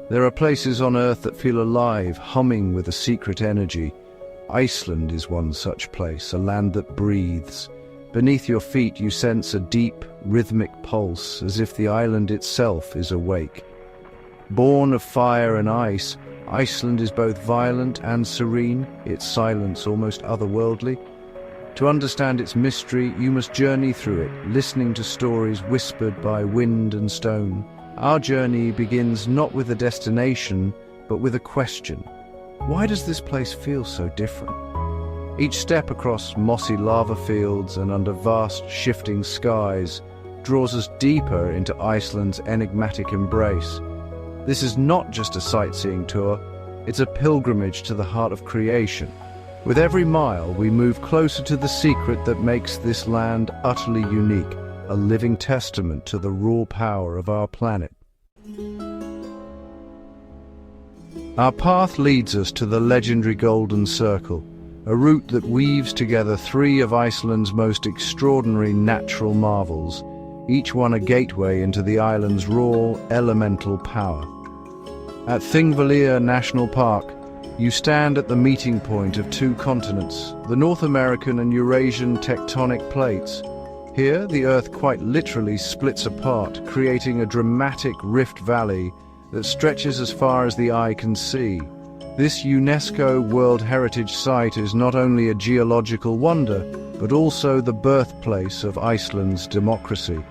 There are places on Earth that feel alive, humming with a secret energy. Iceland is one such place, a land that breathes. Beneath your feet you sense a deep, rhythmic pulse, as if the island itself is awake. Born of fire and ice, Iceland is both violent and serene, its silence almost otherworldly. To understand its mystery, you must journey through it, listening to stories whispered by wind and stone. Our journey begins not with a destination, but with a question. Why does this place feel so different? Each step across mossy lava fields and under vast, shifting skies draws us deeper into Iceland's enigmatic embrace. This is not just a sightseeing tour, it's a pilgrimage to the heart of creation. With every mile, we move closer to the secret that makes this land utterly unique, a living testament to the raw power of our planet. Our path leads us to the legendary Golden Circle, a route that weaves together three of Iceland's most extraordinary natural marvels, each one a gateway into the island's raw, elemental power. At Thingvellir National Park, you stand at the meeting point of two continents, the North American and Eurasian tectonic plates. Here, the Earth quite literally splits apart, creating a dramatic rift valley that stretches as far as the eye can see. This UNESCO World Heritage Site is not only a geological wonder, but also the birthplace of Iceland's democracy.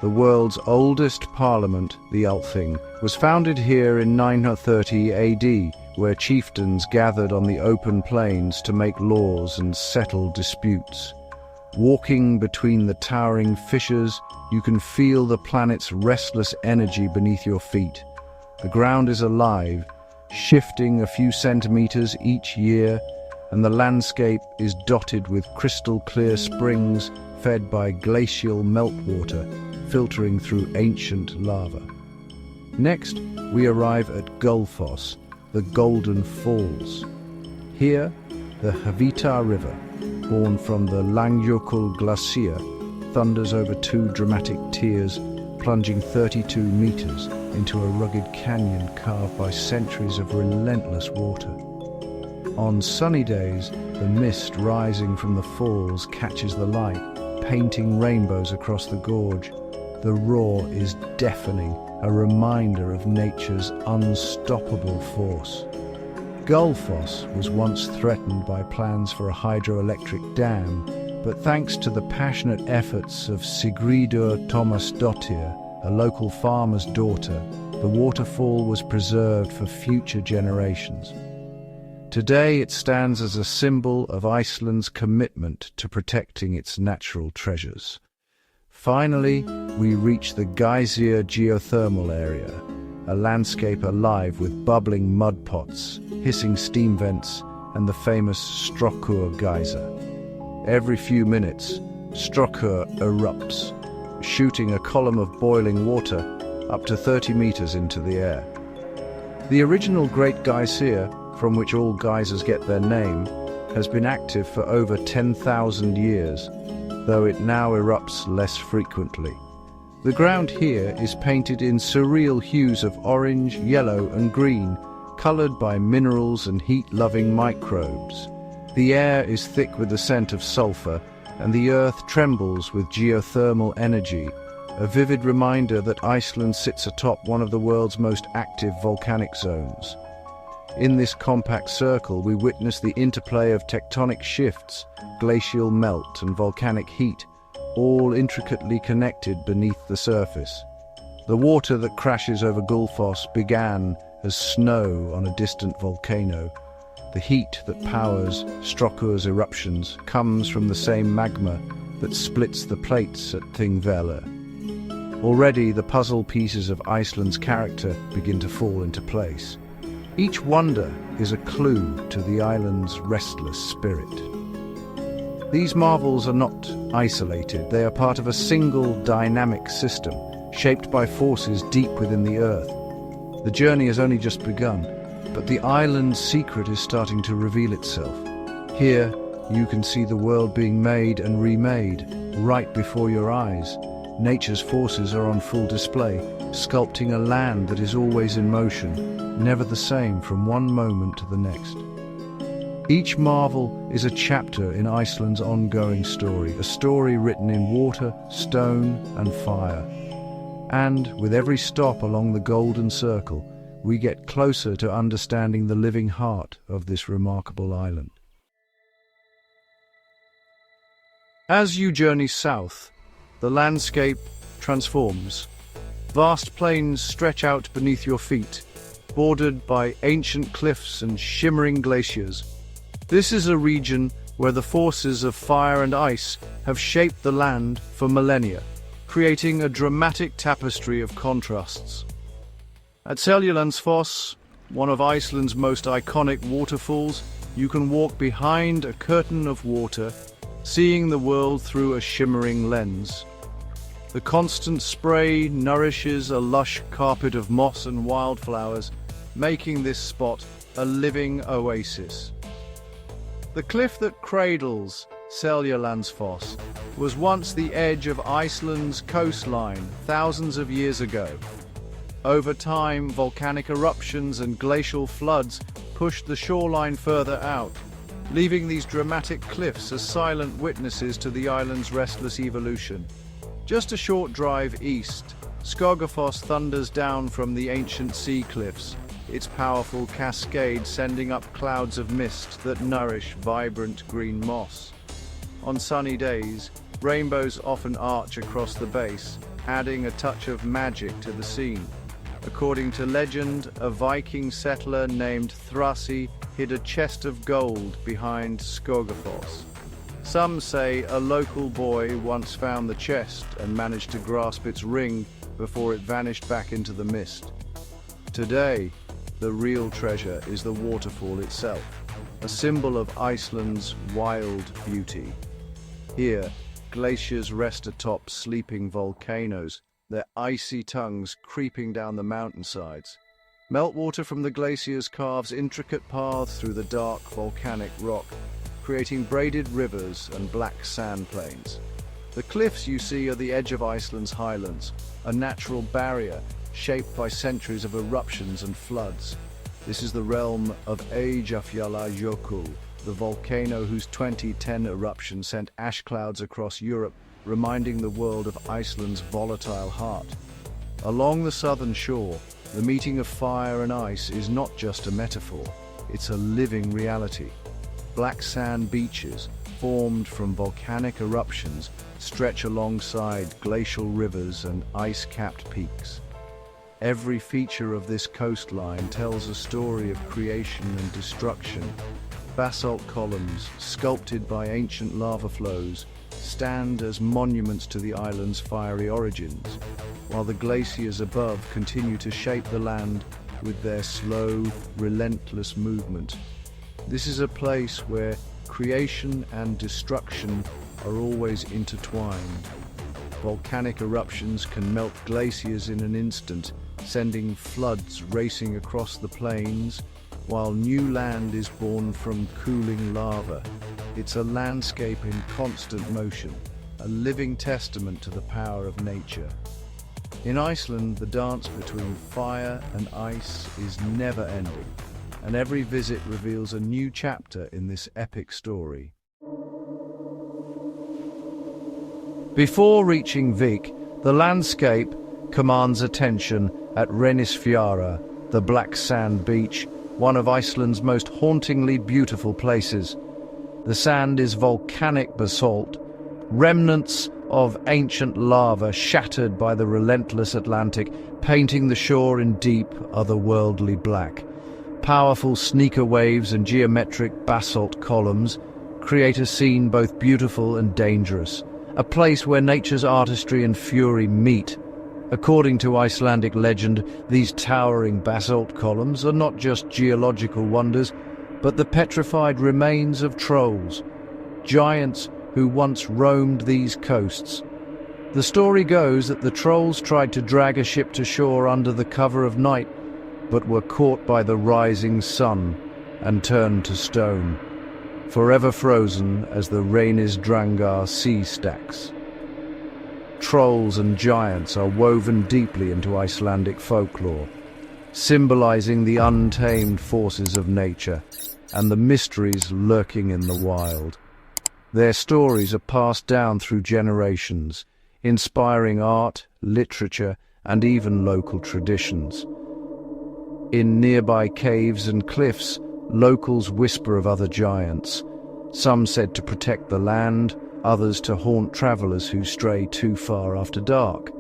The world's oldest parliament, the Althing, was founded here in 930 AD, where chieftains gathered on the open plains to make laws and settle disputes. Walking between the towering fissures, you can feel the planet's restless energy beneath your feet. The ground is alive, shifting a few centimeters each year, and the landscape is dotted with crystal-clear springs fed by glacial meltwater filtering through ancient lava. Next, we arrive at Gullfoss, the Golden Falls. Here, the Hvita River, born from the Langjökull Glacier, thunders over two dramatic tiers, plunging 32 meters into a rugged canyon carved by centuries of relentless water. On sunny days, the mist rising from the falls catches the light, painting rainbows across the gorge. The roar is deafening, a reminder of nature's unstoppable force. Gullfoss was once threatened by plans for a hydroelectric dam, but thanks to the passionate efforts of Sigríður Tómasdóttir, a local farmer's daughter, the waterfall was preserved for future generations. Today it stands as a symbol of Iceland's commitment to protecting its natural treasures. Finally, we reach the Geyser geothermal area, a landscape alive with bubbling mud pots, hissing steam vents, and the famous Strokkur geyser. Every few minutes, Strokkur erupts, shooting a column of boiling water up to 30 meters into the air. The original Great Geyser, from which all geysers get their name, has been active for over 10,000 years, though it now erupts less frequently. The ground here is painted in surreal hues of orange, yellow, and green, colored by minerals and heat-loving microbes. The air is thick with the scent of sulfur, and the earth trembles with geothermal energy, a vivid reminder that Iceland sits atop one of the world's most active volcanic zones. In this compact circle, we witness the interplay of tectonic shifts, glacial melt, and volcanic heat, all intricately connected beneath the surface. The water that crashes over Gullfoss began as snow on a distant volcano. The heat that powers Strokkur's eruptions comes from the same magma that splits the plates at Thingvellir. Already the puzzle pieces of Iceland's character begin to fall into place. Each wonder is a clue to the island's restless spirit. These marvels are not isolated, they are part of a single dynamic system, shaped by forces deep within the earth. The journey has only just begun, but the island's secret is starting to reveal itself. Here, you can see the world being made and remade right before your eyes. nature's forces are on full display, sculpting a land that is always in motion, never the same from one moment to the next. Each marvel is a chapter in Iceland's ongoing story, a story written in water, stone, and fire. And with every stop along the Golden Circle, we get closer to understanding the living heart of this remarkable island. As you journey south, the landscape transforms. Vast plains stretch out beneath your feet, bordered by ancient cliffs and shimmering glaciers. This is a region where the forces of fire and ice have shaped the land for millennia, creating a dramatic tapestry of contrasts. At Seljalandsfoss, one of Iceland's most iconic waterfalls, you can walk behind a curtain of water, seeing the world through a shimmering lens. The constant spray nourishes a lush carpet of moss and wildflowers, making this spot a living oasis. The cliff that cradles Seljalandsfoss was once the edge of Iceland's coastline thousands of years ago. Over time, volcanic eruptions and glacial floods pushed the shoreline further out, leaving these dramatic cliffs as silent witnesses to the island's restless evolution. Just a short drive east, Skogafoss thunders down from the ancient sea cliffs, its powerful cascade sending up clouds of mist that nourish vibrant green moss. On sunny days, rainbows often arch across the base, adding a touch of magic to the scene. According to legend, a Viking settler named Thrassi hid a chest of gold behind Skogafoss. Some say a local boy once found the chest and managed to grasp its ring before it vanished back into the mist. Today, the real treasure is the waterfall itself, a symbol of Iceland's wild beauty. Here, glaciers rest atop sleeping volcanoes, their icy tongues creeping down the mountainsides. Meltwater from the glaciers carves intricate paths through the dark volcanic rock, creating braided rivers and black sand plains. The cliffs you see are the edge of Iceland's highlands, a natural barrier shaped by centuries of eruptions and floods. This is the realm of Eyjafjallajökull, the volcano whose 2010 eruption sent ash clouds across Europe, reminding the world of Iceland's volatile heart. Along the southern shore, the meeting of fire and ice is not just a metaphor, it's a living reality. Black sand beaches, formed from volcanic eruptions, stretch alongside glacial rivers and ice-capped peaks. Every feature of this coastline tells a story of creation and destruction. Basalt columns, sculpted by ancient lava flows, stand as monuments to the island's fiery origins, while the glaciers above continue to shape the land with their slow, relentless movement. This is a place where creation and destruction are always intertwined. Volcanic eruptions can melt glaciers in an instant, sending floods racing across the plains, while new land is born from cooling lava. It's a landscape in constant motion, a living testament to the power of nature. In Iceland, the dance between fire and ice is never-ending, and every visit reveals a new chapter in this epic story. Before reaching Vik, the landscape commands attention at Reynisfjara, the black sand beach, one of Iceland's most hauntingly beautiful places. The sand is volcanic basalt, remnants of ancient lava shattered by the relentless Atlantic, painting the shore in deep, otherworldly black. Powerful sneaker waves and geometric basalt columns create a scene both beautiful and dangerous, a place where nature's artistry and fury meet. According to Icelandic legend, these towering basalt columns are not just geological wonders, but the petrified remains of trolls, giants who once roamed these coasts. The story goes that the trolls tried to drag a ship to shore under the cover of night, but were caught by the rising sun and turned to stone, forever frozen as the Reynisdrangar sea stacks. trolls and giants are woven deeply into Icelandic folklore, symbolizing the untamed forces of nature and the mysteries lurking in the wild. Their stories are passed down through generations, inspiring art, literature, and even local traditions. In nearby caves and cliffs, locals whisper of other giants, some said to protect the land, others to haunt travelers who stray too far after dark.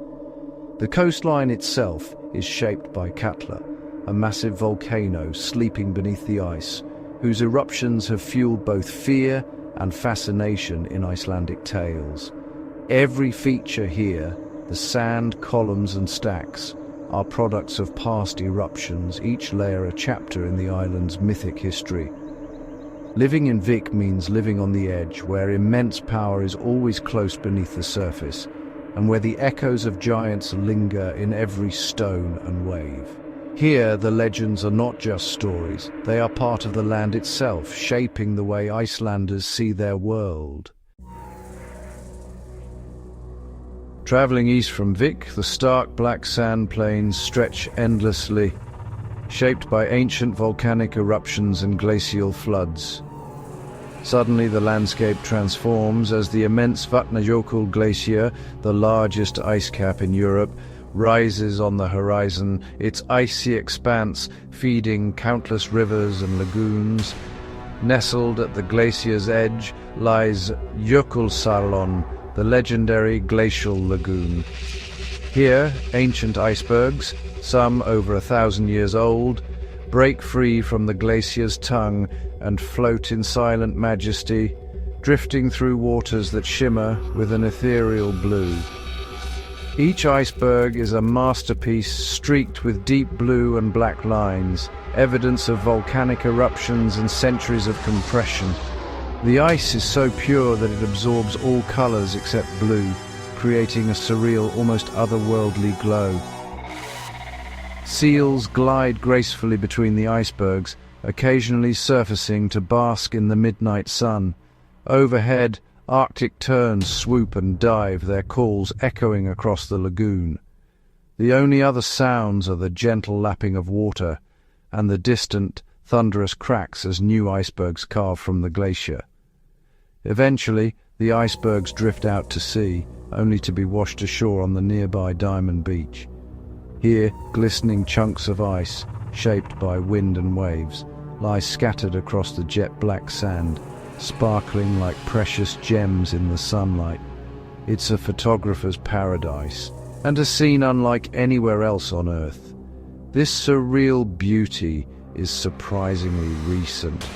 The coastline itself is shaped by Katla, a massive volcano sleeping beneath the ice, whose eruptions have fueled both fear and fascination in Icelandic tales. Every feature here, the sand, columns and stacks, are products of past eruptions, each layer a chapter in the island's mythic history. Living in Vik means living on the edge, where immense power is always close beneath the surface, and where the echoes of giants linger in every stone and wave. Here, the legends are not just stories, they are part of the land itself, shaping the way Icelanders see their world. Traveling east from Vik, the stark black sand plains stretch endlessly, shaped by ancient volcanic eruptions and glacial floods. Suddenly the landscape transforms as the immense Vatnajökull glacier, the largest ice cap in Europe, rises on the horizon, its icy expanse feeding countless rivers and lagoons. Nestled at the glacier's edge lies Jökulsárlón, the legendary glacial lagoon. Here, ancient icebergs, some over 1,000 years old, break free from the glacier's tongue and float in silent majesty, drifting through waters that shimmer with an ethereal blue. Each iceberg is a masterpiece streaked with deep blue and black lines, evidence of volcanic eruptions and centuries of compression. The ice is so pure that it absorbs all colors except blue, creating a surreal, almost otherworldly glow. Seals glide gracefully between the icebergs, occasionally surfacing to bask in the midnight sun. Overhead, Arctic terns swoop and dive, their calls echoing across the lagoon. The only other sounds are the gentle lapping of water and the distant, thunderous cracks as new icebergs carve from the glacier. Eventually, the icebergs drift out to sea, only to be washed ashore on the nearby Diamond Beach. Here, glistening chunks of ice, shaped by wind and waves, lie scattered across the jet-black sand, sparkling like precious gems in the sunlight. It's a photographer's paradise, and a scene unlike anywhere else on Earth. This surreal beauty is surprisingly recent.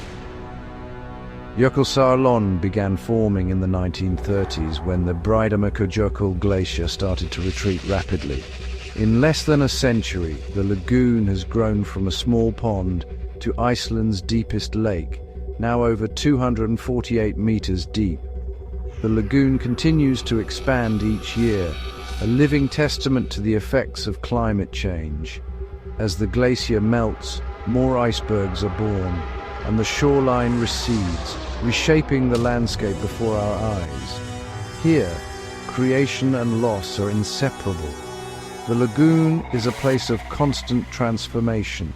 Jökulsárlón began forming in the 1930s when the Breathtaking glacier started to retreat rapidly. In less than a century, the lagoon has grown from a small pond to Iceland's deepest lake, now over 248 meters deep. The lagoon continues to expand each year, a living testament to the effects of climate change. As the glacier melts, more icebergs are born, and the shoreline recedes, reshaping the landscape before our eyes. Here, creation and loss are inseparable. The lagoon is a place of constant transformation,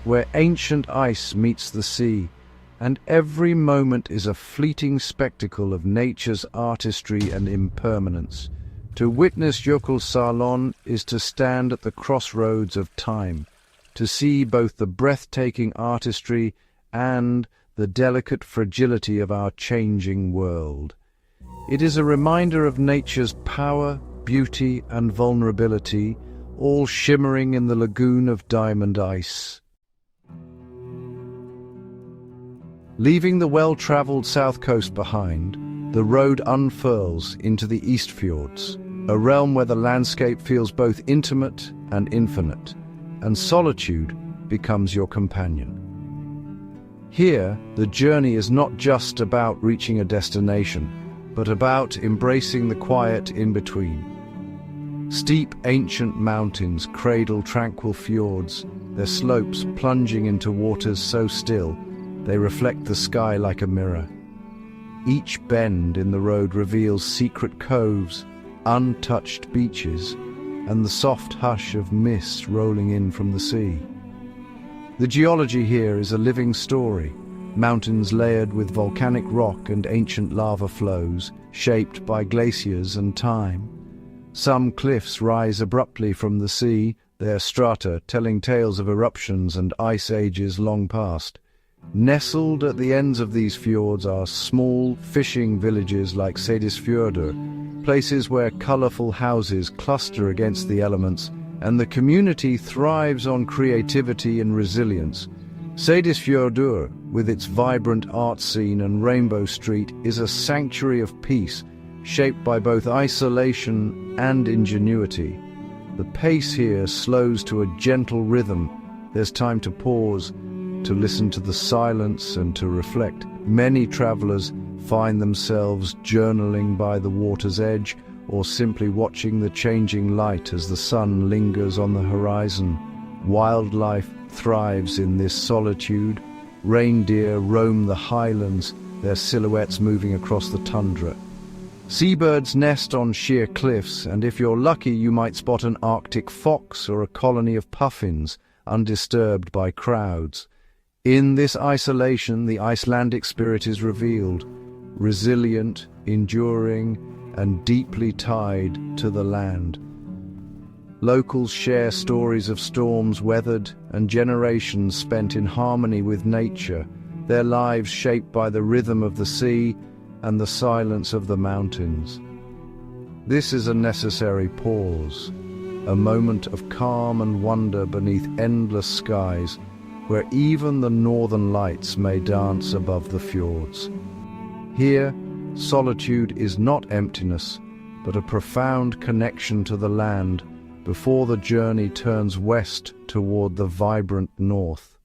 where ancient ice meets the sea, and every moment is a fleeting spectacle of nature's artistry and impermanence. To witness Jökulsárlón is to stand at the crossroads of time, to see both the breathtaking artistry and the delicate fragility of our changing world. It is a reminder of nature's power, beauty, and vulnerability, all shimmering in the Lagoon of Diamond Ice. Leaving the well-traveled south coast behind, the road unfurls into the East Fjords, a realm where the landscape feels both intimate and infinite, and solitude becomes your companion. Here, the journey is not just about reaching a destination, but about embracing the quiet in between. Steep ancient mountains cradle tranquil fjords, their slopes plunging into waters so still they reflect the sky like a mirror. Each bend in the road reveals secret coves, untouched beaches, and the soft hush of mist rolling in from the sea. The geology here is a living story, mountains layered with volcanic rock and ancient lava flows, shaped by glaciers and time. Some cliffs rise abruptly from the sea, their strata telling tales of eruptions and ice ages long past. Nestled at the ends of these fjords are small fishing villages like Seyðisfjörður, places where colourful houses cluster against the elements, and the community thrives on creativity and resilience. Seyðisfjörður, with its vibrant art scene and rainbow street, is a sanctuary of peace, shaped by both isolation and ingenuity. The pace here slows to a gentle rhythm. There's time to pause, to listen to the silence and to reflect. Many travelers find themselves journaling by the water's edge or simply watching the changing light as the sun lingers on the horizon. Wildlife thrives in this solitude. Reindeer roam the highlands, their silhouettes moving across the tundra. Seabirds nest on sheer cliffs, and if you're lucky you might spot an Arctic fox or a colony of puffins, undisturbed by crowds. In this isolation, the Icelandic spirit is revealed, resilient, enduring, and deeply tied to the land. Locals share stories of storms weathered and generations spent in harmony with nature, their lives shaped by the rhythm of the sea and the silence of the mountains. This is a necessary pause, a moment of calm and wonder beneath endless skies, where even the northern lights may dance above the fjords. Here, solitude is not emptiness, but a profound connection to the land before the journey turns west toward the vibrant north.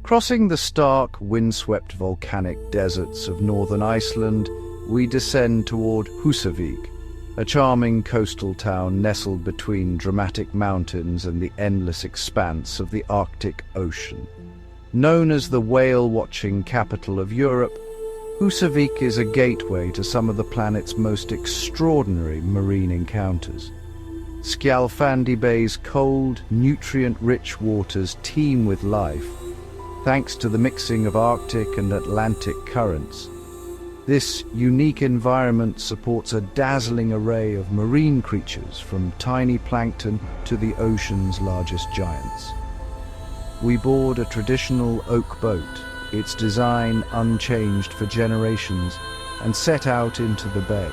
Crossing the stark, windswept volcanic deserts of northern Iceland, we descend toward Húsavík, a charming coastal town nestled between dramatic mountains and the endless expanse of the Arctic Ocean. Known as the whale-watching capital of Europe, Húsavík is a gateway to some of the planet's most extraordinary marine encounters. Skjálfandi Bay's cold, nutrient-rich waters teem with life, thanks to the mixing of Arctic and Atlantic currents. This unique environment supports a dazzling array of marine creatures, from tiny plankton to the ocean's largest giants. We board a traditional oak boat, its design unchanged for generations, and set out into the bay.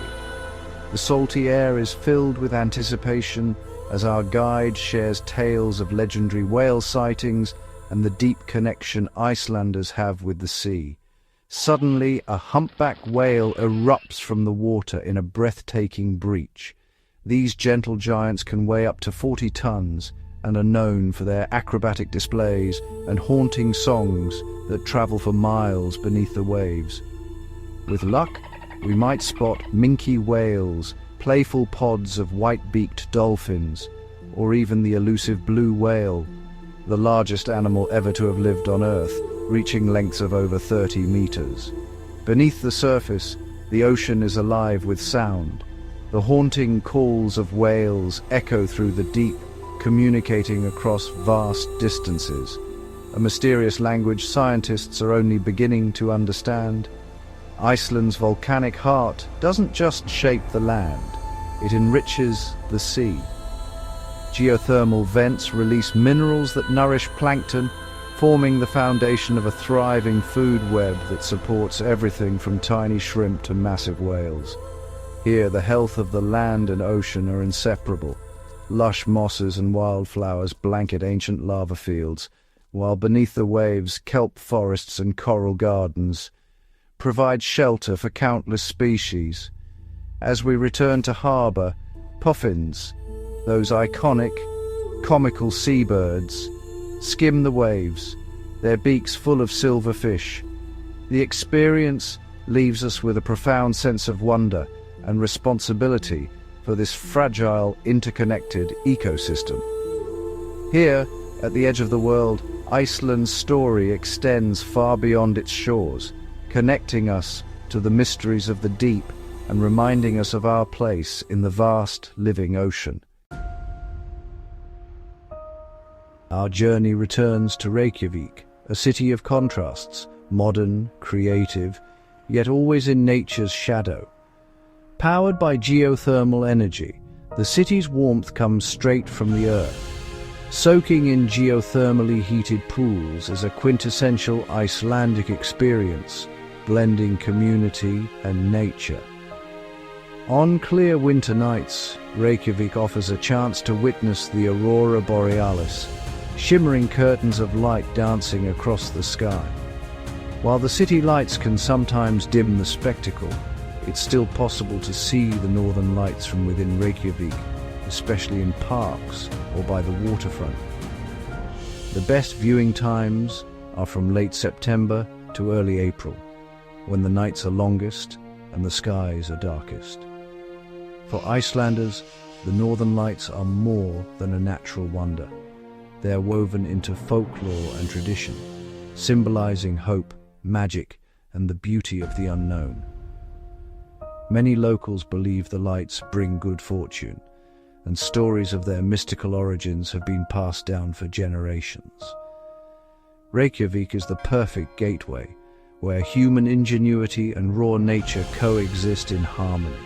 The salty air is filled with anticipation as our guide shares tales of legendary whale sightings and the deep connection Icelanders have with the sea. Suddenly, a humpback whale erupts from the water in a breathtaking breach. These gentle giants can weigh up to 40 tons and are known for their acrobatic displays and haunting songs that travel for miles beneath the waves. With luck, we might spot minke whales, playful pods of white-beaked dolphins, or even the elusive blue whale, the largest animal ever to have lived on Earth, reaching lengths of over 30 meters. Beneath the surface, the ocean is alive with sound. The haunting calls of whales echo through the deep, communicating across vast distances, a mysterious language scientists are only beginning to understand. Iceland's volcanic heart doesn't just shape the land, it enriches the sea. Geothermal vents release minerals that nourish plankton, forming the foundation of a thriving food web that supports everything from tiny shrimp to massive whales. Here, the health of the land and ocean are inseparable. Lush mosses and wildflowers blanket ancient lava fields, while beneath the waves, kelp forests and coral gardens provide shelter for countless species. As we return to harbour, puffins, those iconic, comical seabirds, skim the waves, their beaks full of silver fish. The experience leaves us with a profound sense of wonder and responsibility for this fragile, interconnected ecosystem. Here, at the edge of the world, Iceland's story extends far beyond its shores, connecting us to the mysteries of the deep and reminding us of our place in the vast living ocean. Our journey returns to Reykjavík, a city of contrasts, modern, creative, yet always in nature's shadow. Powered by geothermal energy, the city's warmth comes straight from the earth. Soaking in geothermally heated pools is a quintessential Icelandic experience, blending community and nature. On clear winter nights, Reykjavík offers a chance to witness the aurora borealis, shimmering curtains of light dancing across the sky. While the city lights can sometimes dim the spectacle, it's still possible to see the northern lights from within Reykjavík, especially in parks or by the waterfront. The best viewing times are from late September to early April, when the nights are longest and the skies are darkest. For Icelanders, the northern lights are more than a natural wonder. They are woven into folklore and tradition, symbolizing hope, magic, and the beauty of the unknown. Many locals believe the lights bring good fortune, and stories of their mystical origins have been passed down for generations. Reykjavík is the perfect gateway, where human ingenuity and raw nature coexist in harmony.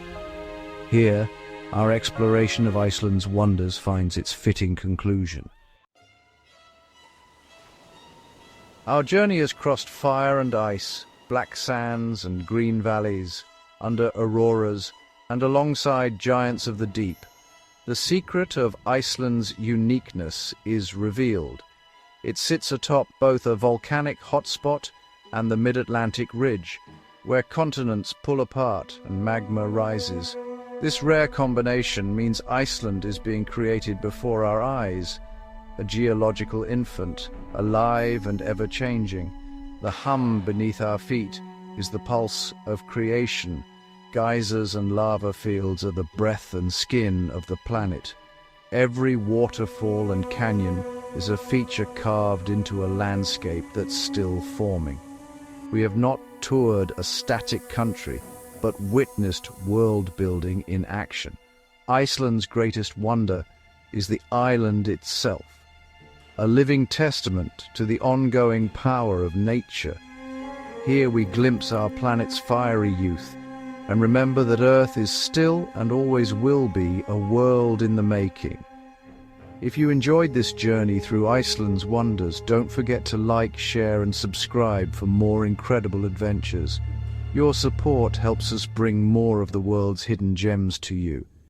Here, our exploration of Iceland's wonders finds its fitting conclusion. Our journey has crossed fire and ice, black sands and green valleys, under auroras and alongside giants of the deep. The secret of Iceland's uniqueness is revealed. It sits atop both a volcanic hotspot and the mid-Atlantic ridge, where continents pull apart and magma rises. This rare combination means Iceland is being created before our eyes, a geological infant, alive and ever-changing. The hum beneath our feet is the pulse of creation. Geysers and lava fields are the breath and skin of the planet. Every waterfall and canyon is a feature carved into a landscape that's still forming. We have not toured a static country, but witnessed world-building in action. Iceland's greatest wonder is the island itself, a living testament to the ongoing power of nature. Here we glimpse our planet's fiery youth and remember that Earth is still and always will be a world in the making. If you enjoyed this journey through Iceland's wonders, don't forget to like, share and subscribe for more incredible adventures. Your support helps us bring more of the world's hidden gems to you.